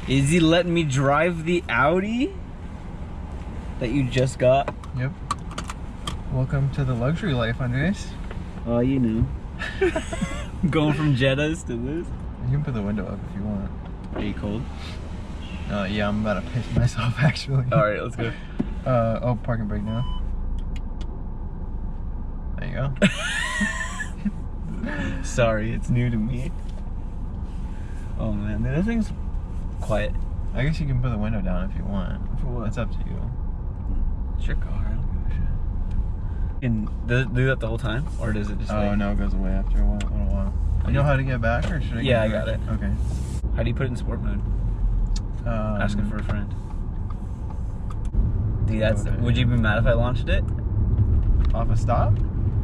Izzy letting me drive the Audi that you just got. Yep. Welcome to the luxury life, Andres. Oh, you know. Going from Jettas to this. You can put the window up if you want. Are you cold? Yeah, I'm about to piss myself actually. Alright, let's go. Oh, parking brake now. There you go. Sorry, it's new to me. Oh man, this thing's quiet. I guess you can put the window down if you want. For what? It's up to you. It's your car, I don't give a shit. And does it do that the whole time? Or does it just Oh, no, it goes away after a little while. You know how to get back, or should I Yeah, I get got it. Okay. How do you put it in sport mode? Asking for a friend. Dude, would you be mad if I launched it? Off a stop?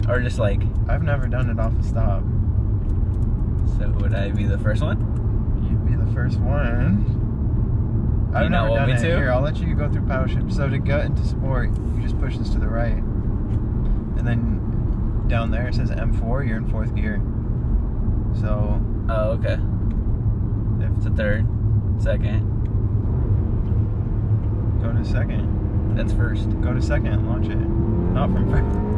Or just like... I've never done it off a stop. So would I be the first one? You'd be the first one. I've never done it. Here, I'll let you go through power shift. So to get into sport, you just push this to the right. And then down there it says M4, you're in 4th gear. So... Oh, okay. If it's a 3rd, 2nd. Go to 2nd. That's 1st. Go to 2nd and launch it. Not from 1st.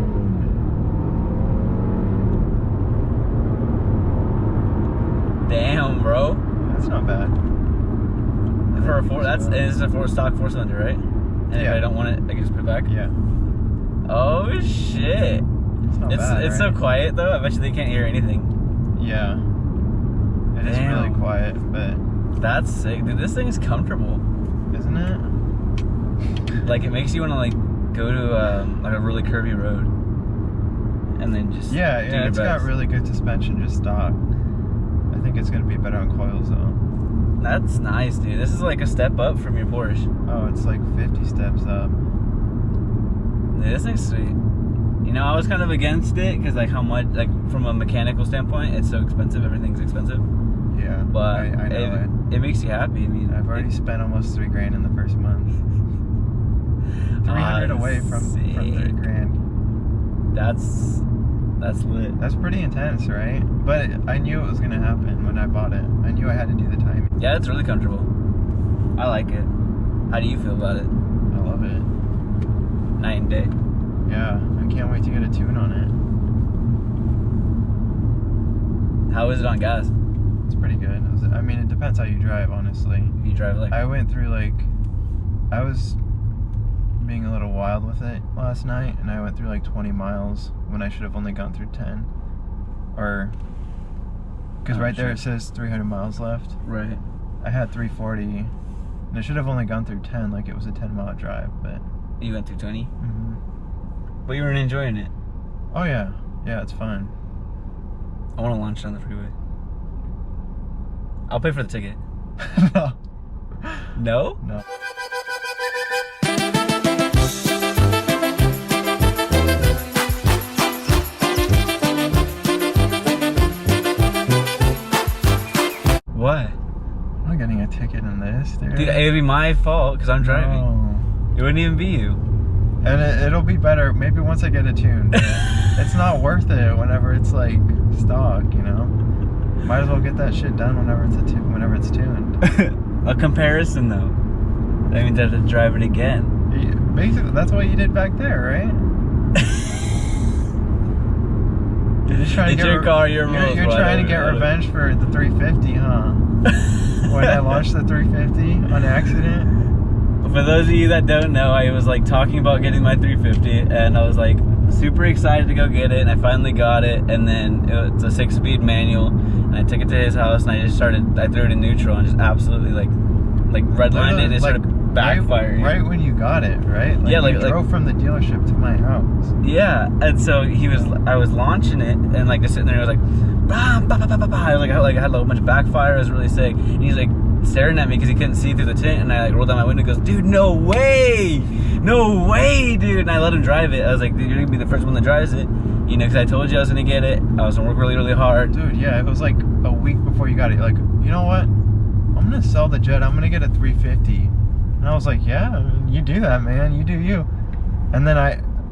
Damn, bro. That's not bad. For a 4, it's a stock 4-cylinder, right? And if I don't want it, I can just put it back? Yeah. Oh, shit. It's not bad, It's right? so quiet, though. I bet you they can't hear anything. Yeah. It is really quiet, but... That's sick. Dude, this thing is comfortable. Isn't it? Like, it makes you want to, like, go to, like, a really curvy road. And then just Yeah, do your it's best. got really good suspension, just stock. I think it's going to be better on coils, though. That's nice, dude. This is like a step up from your Porsche. Oh, it's like 50 steps up. Dude, this thing's sweet. You know, I was kind of against it because, like, how much, like, from a mechanical standpoint, it's so expensive. Everything's expensive. Yeah, But I know it makes you happy. I mean, I've already spent almost $3 grand in the first month. 300 away from 3 grand. That's lit. That's pretty intense, right? But I knew it was gonna happen when I bought it. I knew I had to do the timing. Yeah, it's really comfortable. I like it. How do you feel about it? I love it. Night and day. Yeah, I can't wait to get a tune on it. How is it on gas? It's pretty good. I mean, it depends how you drive, honestly. You drive like... I went through like... I was being a little wild with it last night, and I went through like 20 miles when I should have only gone through 10. Or... Because right there it says 300 miles left. Right. I had 340, and I should have only gone through 10, like it was a 10-mile drive, but... You went through 20? Mm-hmm. But you weren't enjoying it. Oh yeah. Yeah, it's fun. I want to launch it on the freeway. I'll pay for the ticket. No. No? No. What? I'm not getting a ticket in this, dude. Dude, it would be my fault because I'm driving. No. It wouldn't even be you. And it'll be better maybe once I get a tune. But it's not worth it whenever it's like stock, you know. Might as well get that shit done whenever it's tuned. A comparison though. That means I have to drive it again. Basically, that's what you did back there, right? You're just trying to get your car, you're trying to get revenge for the 350, huh? When I launched the 350 on accident. For those of you that don't know, I was like talking about getting my 350 and I was like super excited to go get it, and I finally got it, and then it's a 6-speed manual, and I took it to his house and I threw it in neutral and just absolutely like redlined it, and it started backfiring. Right when you got it, right? Like, yeah, you drove from the dealership to my house. Yeah, and so I was launching it, and like just sitting there, it was like, bam, ba, ba, ba, ba, ba. I had a bunch of backfire. It was really sick. And he's like staring at me because he couldn't see through the tint, and I like rolled down my window and goes, dude, no way, dude. And I let him drive it. I was like, dude, you're gonna be the first one that drives it, you know, because I told you I was gonna get it. I was gonna work really, really hard. Dude, yeah, it was like a week before you got it. Like, you know what? I'm gonna sell the Jet. I'm gonna get a 350. And I was like, yeah, you do that, man. You do you. And then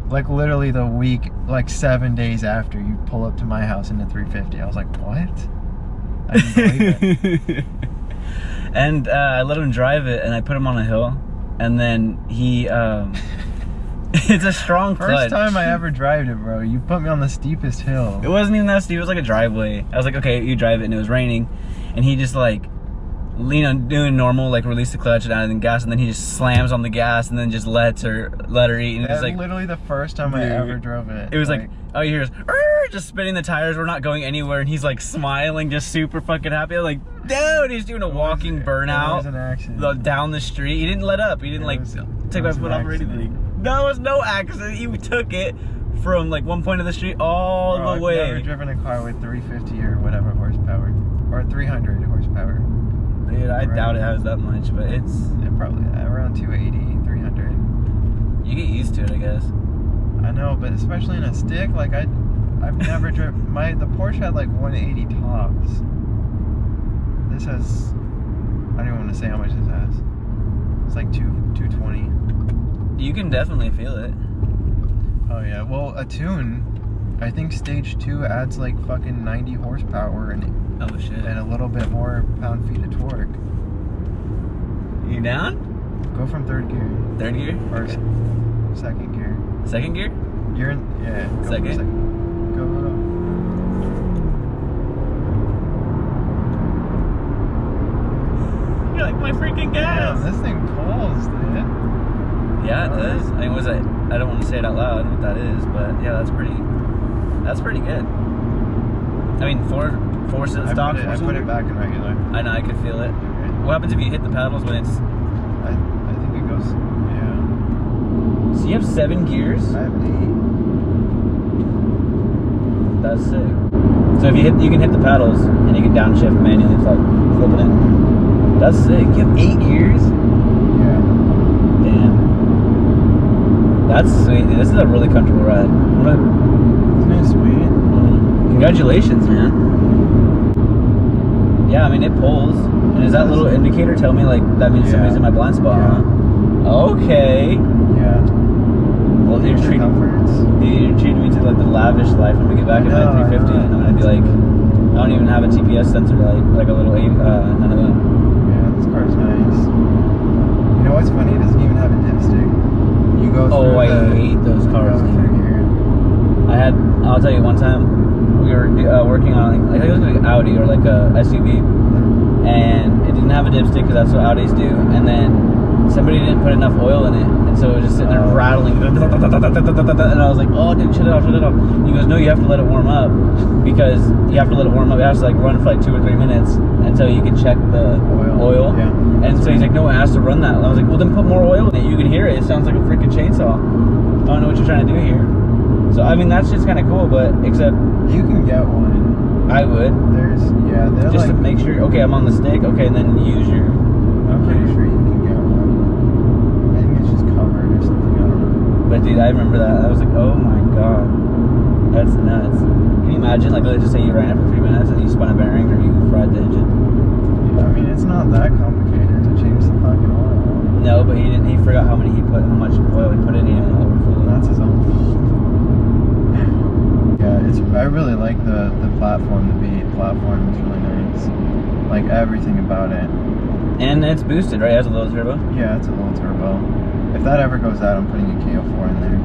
like literally the week, like 7 days after, you pull up to my house in the 350. I was like, what? I didn't believe it. And I let him drive it, and I put him on a hill, and then he, it's a strong clutch. First time I ever drove it, bro. You put me on the steepest hill. It wasn't even that steep. It was like a driveway. I was like, okay, you drive it, and it was raining, and he just like, doing normal, like release the clutch and adding gas, and then he just slams on the gas, and then just let her eat. And That's like literally the first time I ever drove it. It was like all you hear is just spinning the tires. We're not going anywhere, and he's like smiling, just super fucking happy. I'm like, dude, he's doing a walking burnout. It was an accident. Down the street. He didn't let up. He didn't take my foot off or anything. No, it was no accident. He took it from like one point of the street all the way. I've never driven a car with 350 or whatever horsepower, or 300 horsepower. Dude, I doubt it has that much, but it's probably around 280, 300. You get used to it, I guess. I know, but especially in a stick, like I've never driven. The Porsche had like 180 tops. This has, I don't even want to say how much this has. It's like 220. You can definitely feel it. Oh yeah, well a tune, I think stage 2 adds like fucking 90 horsepower and oh shit, and a little bit more pound-feet of torque. You down? Go from third gear. Third gear? Or second gear. Second gear? You're in, yeah. Go second? Go. You're like my freaking gas. Damn, this thing pulls, dude. Yeah, it does. I mean, I don't want to say it out loud what that is, but yeah, that's pretty good. I mean, four stock. I put it back in regular. I know, I could feel it. Okay. What happens if you hit the pedals when it's? I think it goes. Yeah. So you have 7 gears? I have 8. That's sick. So if you can hit the pedals and you can downshift manually, it's like flipping it. That's sick. You have 8 gears? Yeah. Damn. That's sweet. Dude. This is a really comfortable ride. Isn't it sweet? Congratulations, man. Yeah, I mean it pulls. And is that little indicator tell me like that means somebody's in my blind spot? Yeah. Huh? Okay. Yeah. Well, you're treating me to like the lavish life. I'm gonna get back in my 350 and I'm gonna be like, I don't even have a TPS sensor like a little none of that. Yeah, this car's nice. You know what's funny? It doesn't even have a dipstick. You go through I hate those cars. I'll tell you one time we were working on I think it was like an Audi or like a SUV, and it didn't have a dipstick because that's what Audis do, and then somebody didn't put enough oil in it, and so it was just sitting there rattling, and I was like, oh dude, shut it off. He goes, no, you have to let it warm up, because you have to let it warm up. It has to like run for like 2 or 3 minutes until you can check the oil. Yeah. And so he's like, no, it has to run that. And I was like, well then put more oil in it. You can hear it. It sounds like a freaking chainsaw. I don't know what you're trying to do here. So I mean that's just kind of cool, but except you can get one. I would. They're just like, to make sure. Okay, I'm on the stick. Okay, and then use your. I'm pretty sure you can get one. I think it's just covered or something. I don't know. But dude, I remember that. I was like, oh my god, that's nuts. Can you imagine? Like, let's just say you ran it for 3 minutes and you spun a bearing or you fried the engine. Yeah, I mean, it's not that complicated to change the fucking oil. No, but he forgot how much oil he put in. He didn't overfill it. That's his own. Yeah, I really like the platform. The V8 platform is really nice. Like everything about it. And it's boosted, right? It has a little turbo. Yeah, it's a little turbo. If that ever goes out, I'm putting a KO4 in there,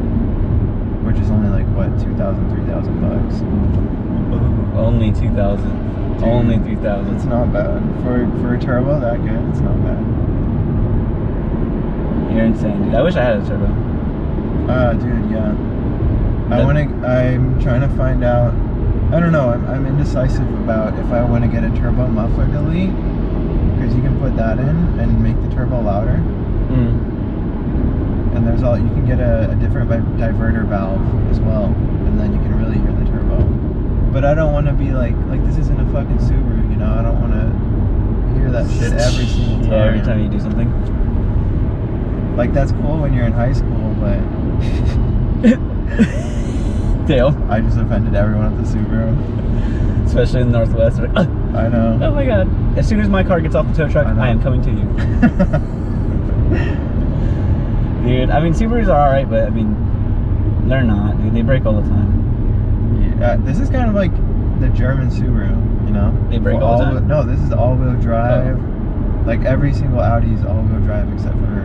which is only like what, $2,000, $3,000. Only 2,000. Only 3,000. It's not bad for a turbo that good. It's not bad. You're insane, dude. I wish I had a turbo. Dude, yeah. I'm trying to find out. I don't know. I'm indecisive about if I want to get a turbo muffler delete, because you can put that in and make the turbo louder. And you can get a different diverter valve as well, and then you can really hear the turbo. But I don't want to be like this isn't a fucking Subaru, you know. I don't want to hear that shit every single time. Yeah, every time you do something. Like that's cool when you're in high school, but. Dale. I just offended everyone at the Subaru. Especially in the Northwest. Like, I know. Oh my god. As soon as my car gets off the tow truck, I am coming to you. Dude, I mean, Subarus are alright, but I mean, they're not, dude. They break all the time. Yeah, this is kind of like the German Subaru, you know? They break all the time? No, this is all-wheel drive. Like every single Audi is all-wheel drive except for.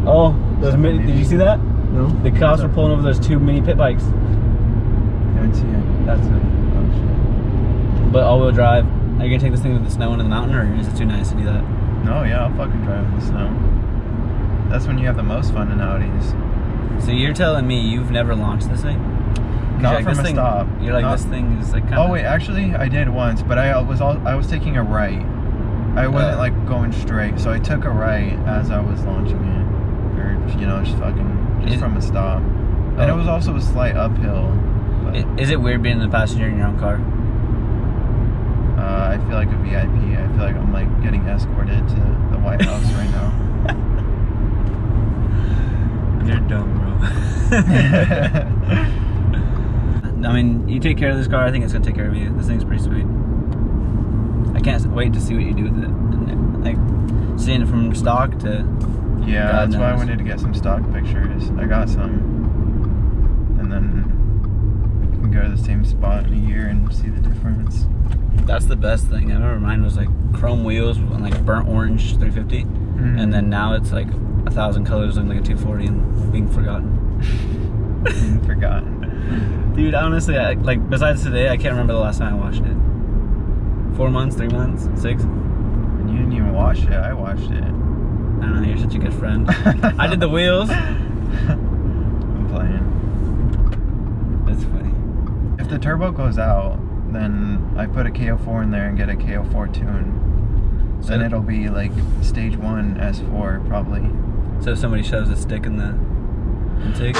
Oh, those mini. Did you see that? No. The cops were pulling over those 2 mini pit bikes. Can't see it. That's it. Oh shit. But all-wheel drive. Are you gonna take this thing to the snow into the mountain, or is it too nice to do that? No, yeah, I'll fucking drive in the snow. That's when you have the most fun in Audis. So you're telling me you've never launched this thing? Not from a stop. You're like, this thing is like kind of... Oh wait, actually I did once, but I was taking a right. I wasn't like going straight, so I took a right as I was launching it, or you know, just from a stop. And it was also a slight uphill. But, is it weird being the passenger in your own car? I feel like a VIP. I feel like I'm like getting escorted to the White House right now. You're dumb, bro. I mean, you take care of this car, I think it's gonna take care of you. This thing's pretty sweet. I can't wait to see what you do with it. Like, seeing it from stock to... Yeah, God that's why I knows. wanted to get some stock pictures. I got some. And then we can go to the same spot in a year and see the difference. That's the best thing. I remember mine was like chrome wheels and like burnt orange 350. Mm-hmm. And then now it's like 1,000 colors looking like a 240 and being forgotten. Being forgotten. Dude, honestly, like besides today, I can't remember the last time I washed it. 4 months, 3 months, 6? And you didn't even wash it. I washed it. I don't know, you're such a good friend. I did the wheels. I'm playing. That's funny. If the turbo goes out, then I put a KO4 in there and get a KO4 tune. So Then it'll be like stage 1 S4 probably. So if somebody shoves a stick in the intake.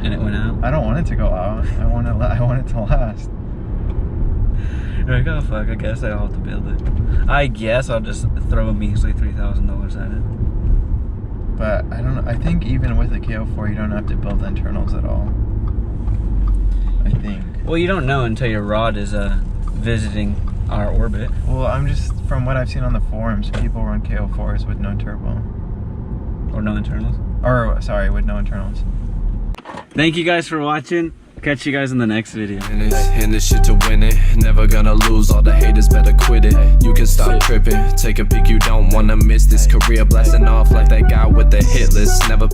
And it went out. I don't want it to go out. I want it to last. You're like, oh fuck, I guess I'll have to build it. I guess I'll just throw a measly $3,000 at it. But I don't know. I think even with the KO4, you don't have to build internals at all. I think. Well, you don't know until your rod is visiting our orbit. Well, I'm just, from what I've seen on the forums, people run KO4s with no turbo. Or no internals. Or, sorry, with no internals. Thank you guys for watching. Catch you guys in the next video. In this shit to win it, never gonna lose. All the haters better quit it. You can stop tripping. Take a peek, you don't wanna miss this career blasting off like that guy with the hit list. Never